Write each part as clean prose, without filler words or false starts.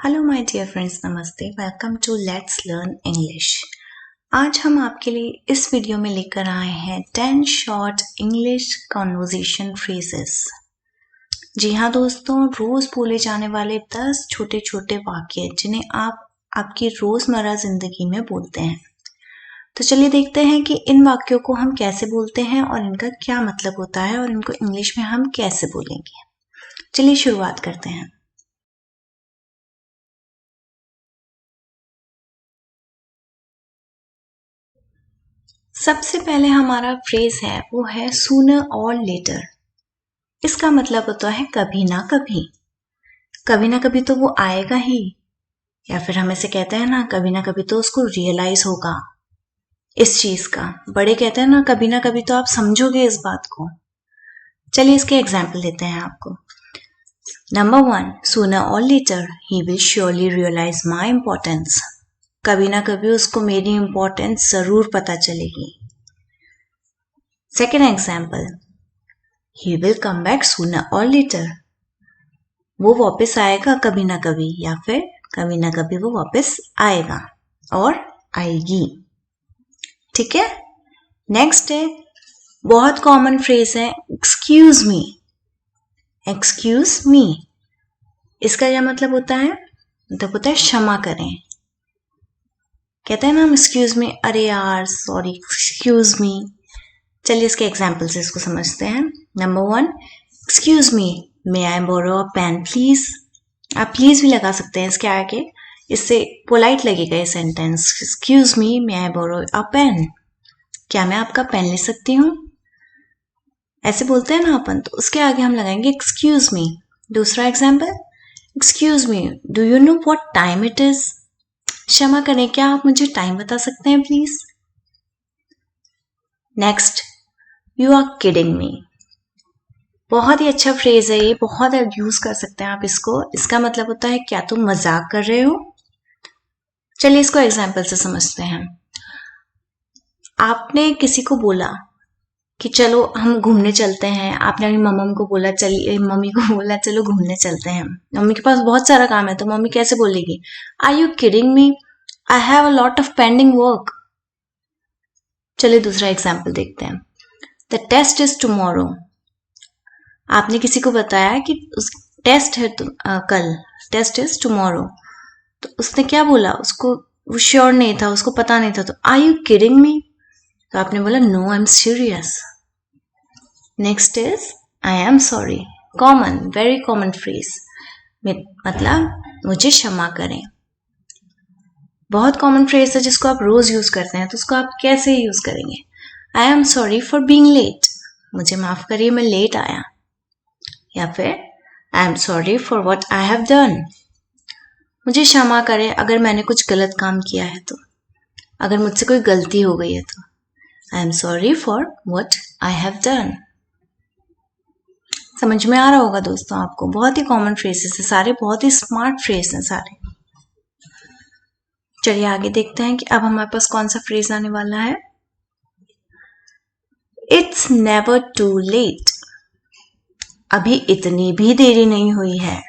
Hello my dear friends, नमस्ते। Welcome to let's learn English. आज हम आपके लिए इस वीडियो में लेकर आए हैं 10 शॉर्ट इंग्लिश कॉन्वर्जेशन फ्रेजेस। जी हाँ दोस्तों, रोज बोले जाने वाले 10 छोटे छोटे वाक्य जिन्हें आप आपकी रोजमर्रा जिंदगी में बोलते हैं। तो चलिए देखते हैं कि इन वाक्यों को हम कैसे बोलते हैं और इनका क्या मतलब होता है और इनको इंग्लिश में हम कैसे बोलेंगे। चलिए शुरुआत करते हैं। सबसे पहले हमारा फ्रेज है वो है सूनर और लेटर। इसका मतलब होता है कभी ना कभी। कभी ना कभी तो वो आएगा ही, या फिर हम ऐसे कहते हैं ना कभी तो उसको रियलाइज होगा इस चीज का। बड़े कहते हैं ना कभी तो आप समझोगे इस बात को। चलिए इसके एग्जाम्पल देते हैं आपको। Number 1, sooner or later he will surely realize my importance. कभी ना कभी उसको मेरी इम्पोर्टेंस जरूर पता चलेगी। Second example, He will come back sooner or later. वो वापस आएगा कभी ना कभी, या फिर कभी ना कभी वो वापस आएगा और आएगी। ठीक है। नेक्स्ट है, बहुत कॉमन फ्रेज है एक्सक्यूज मी। एक्सक्यूज मी, इसका क्या मतलब होता है? मतलब होता है क्षमा करें। कहते हैं ना हम एक्सक्यूज मी, अरे यार सॉरी, एक्सक्यूज मी। चलिए इसके एग्जाम्पल से इसको समझते हैं। Number 1, excuse me, may I borrow a pen please. आप प्लीज भी लगा सकते हैं इसके आगे, इससे पोलाइट लगेगा ये sentence. Excuse me, may I borrow a pen. क्या मैं आपका पेन ले सकती हूँ? ऐसे बोलते हैं ना अपन, तो उसके आगे हम लगाएंगे एक्सक्यूज मी। दूसरा example, excuse me, do you know what time it is. क्षमा करें, क्या आप मुझे टाइम बता सकते हैं please? Next, you are kidding me. बहुत ही अच्छा फ्रेज है ये, बहुत यूज कर सकते हैं आप इसको। इसका मतलब होता है क्या तुम मजाक कर रहे हो। चलिए इसको एग्जाम्पल से समझते हैं। आपने किसी को बोला कि चलो हम घूमने चलते हैं। आपने अपनी मम्मी को बोला, चलिए मम्मी को बोला चलो घूमने चलते हैं। मम्मी के पास बहुत सारा काम है, तो मम्मी कैसे बोलेगी? Are you kidding me, I have a lot of pending work. चलिए दूसरा एग्जाम्पल देखते हैं। The test is tomorrow. आपने किसी को बताया कि उस टेस्ट है कल, टेस्ट इज टुमारो। तो उसने क्या बोला? उसको वो श्योर नहीं था, उसको पता नहीं था। तो आर यू किडिंग मी, तो आपने बोला no I am serious. Next is I am sorry. Common, very common phrase, मतलब मुझे क्षमा करें। बहुत कॉमन फ्रेज है जिसको आप रोज यूज करते हैं। तो उसको आप कैसे यूज करेंगे? I am sorry for being late. मुझे माफ करिए मैं लेट आया। या फिर I am sorry for what I have done. मुझे क्षमा करें अगर मैंने कुछ गलत काम किया है तो, अगर मुझसे कोई गलती हो गई है तो। आई am sorry for what I have done. समझ में आ रहा होगा दोस्तों आपको। बहुत ही कॉमन फ्रेजेस है सारे, बहुत ही स्मार्ट फ्रेज हैं सारे। चलिए आगे देखते हैं कि अब हमारे पास कौन सा फ्रेज आने वाला है। It's never too late. अभी इतनी भी देरी नहीं हुई है।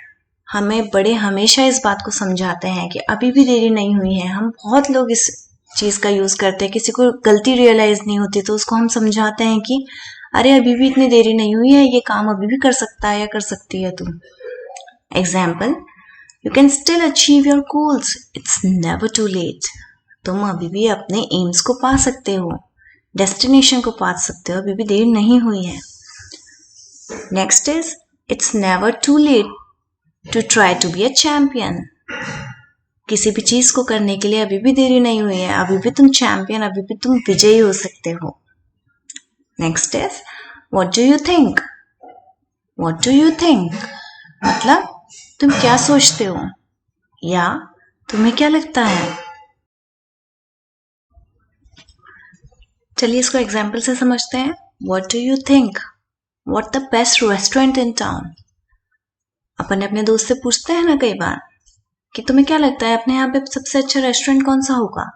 हमें बड़े हमेशा इस बात को समझाते हैं कि अभी भी देरी नहीं हुई है। हम बहुत लोग इस चीज का यूज करते हैं। किसी को गलती रियलाइज नहीं होती तो उसको हम समझाते हैं कि अरे अभी भी इतनी देरी नहीं हुई है, ये काम अभी भी कर सकता है या कर सकती है तुम। Example, you can still achieve your goals, it's never too late. तुम अभी भी अपने एम्स को पा सकते हो, डेस्टिनेशन को पा सकते हो, अभी भी देर नहीं हुई है। Next is it's never too late to try to be a champion. किसी भी चीज को करने के लिए अभी भी देरी नहीं हुई है, अभी भी तुम चैंपियन, अभी भी तुम विजयी हो सकते हो। Next is what do you think. What do you think मतलब तुम क्या सोचते हो या तुम्हें क्या लगता है। चलिए इसको एग्जाम्पल से समझते हैं। What do you think, what the best restaurant in town. अपन अपने दोस्त से पूछते हैं ना कई बार कि तुम्हें क्या लगता है अपने यहाँ पे सबसे अच्छा रेस्टोरेंट कौन सा होगा।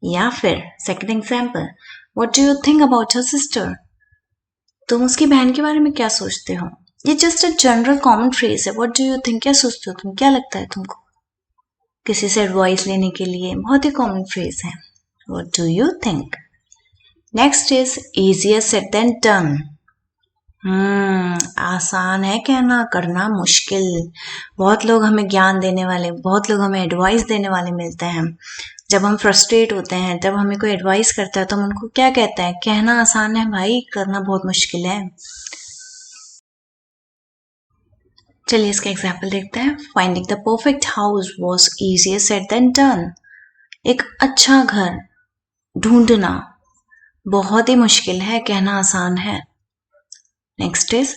या फिर second example, what do you think about your sister. तुम उसकी बहन के बारे में क्या सोचते हो। ये just a general common phrase है. What do you think? क्या सोचते हो तुम? क्या लगता है तुमको? किसी से एडवाइस लेने के लिए बहुत ही कॉमन फ्रेज है. What do you think? Next is easier said than done. आसान है कहना, करना मुश्किल. बहुत लोग हमें ज्ञान देने वाले, बहुत लोग हमें एडवाइस देने वाले मिलते हैं. जब हम फ्रस्ट्रेट होते हैं, जब हमें कोई एडवाइस करता है तो हम उनको क्या कहते हैं? कहना आसान है भाई, करना बहुत मुश्किल है. चलिए इसका एग्जाम्पल देखते हैं. Finding the perfect house was easier said than done. एक अच्छा घर ढूंढना बहुत ही मुश्किल है, कहना आसान है. Next is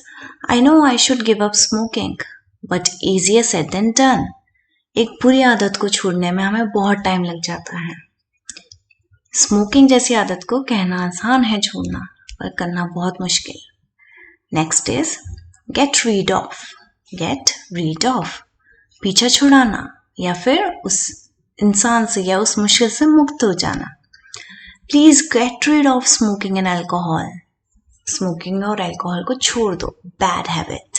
I know I should give up smoking but easier said than done. एक बुरी आदत को छोड़ने में हमें बहुत टाइम लग जाता है. स्मोकिंग जैसी आदत को कहना आसान है छोड़ना, पर करना बहुत मुश्किल. Next is get rid of. Gate rid of पीछा छुड़ाना या फिर उस इंसान से या उस मुश्किल से मुक्त हो जाना. Please get rid of smoking and alcohol. Smoking और अल्कोहल को छोड़ दो, bad habit.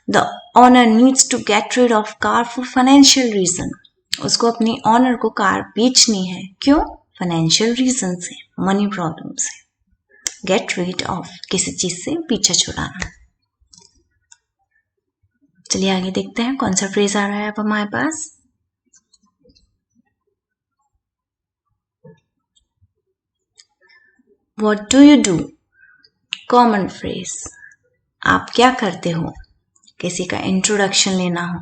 The owner needs to get rid of car for financial reason. उसको अपनी ऑनर को कार बेचनी है. क्यों? फाइनेंशियल रीजन से, मनी प्रॉब्लम से. गेट रीड ऑफ किसी चीज से पीछा छुड़ाना. चलिए आगे देखते हैं कौन सा फ्रेज आ रहा है अब हमारे पास. What do you do? Common phrase. आप क्या करते हो? किसी का इंट्रोडक्शन लेना हो,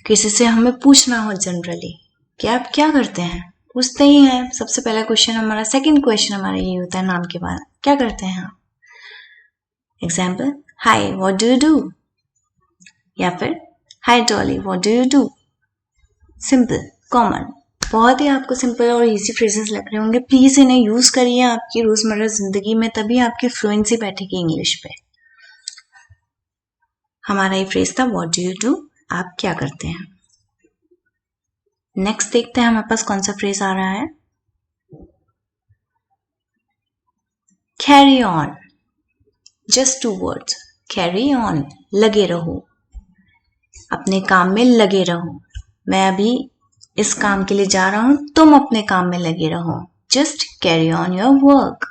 किसी से हमें पूछना हो जनरली कि आप क्या करते हैं, पूछते ही हैं. सबसे पहला क्वेश्चन हमारा, सेकंड क्वेश्चन हमारा ये होता है नाम के बाद, क्या करते हैं आप. Example, hi what do you do, या फिर hi Dolly what do you do. Simple, common. बहुत ही आपको सिंपल और इजी फ्रेजेस लग रहे होंगे. प्लीज इन्हें यूज करिए आपकी रोजमर्रा जिंदगी में, तभी आपकी फ्लुएंसी बैठेगी इंग्लिश पे. हमारा ये फ्रेज था व्हाट डू यू डू, आप क्या करते हैं. नेक्स्ट देखते हैं हमारे पास कौन सा फ्रेज आ रहा है. Carry on. Just 2 words. Carry on, लगे रहो, अपने काम में लगे रहो. मैं अभी इस काम के लिए जा रहा हूं, तुम अपने काम में लगे रहो. Just carry on your work.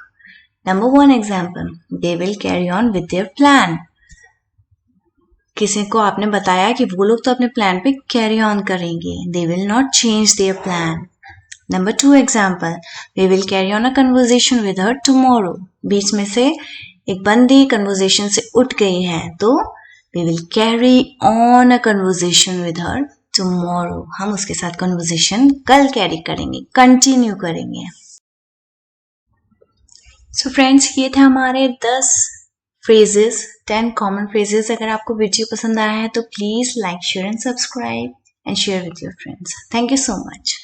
Number 1 example, they will carry on with their plan. किसी को आपने बताया कि वो लोग तो अपने प्लान पे कैरी ऑन करेंगे. They will not change their plan. Number 2 example, we will carry on a conversation with her tomorrow. बीच में से एक बंदी कन्वर्सेशन से उठ गई है, तो we will carry on a conversation with her tomorrow. हम उसके साथ कन्वर्सेशन कल कैरी करेंगे, कंटिन्यू करेंगे. सो फ्रेंड्स, ये थे हमारे 10 फ्रेजेस, 10 कॉमन फ्रेजेस. अगर आपको वीडियो पसंद आया है तो please like, share and subscribe and share with your friends. Thank you so much.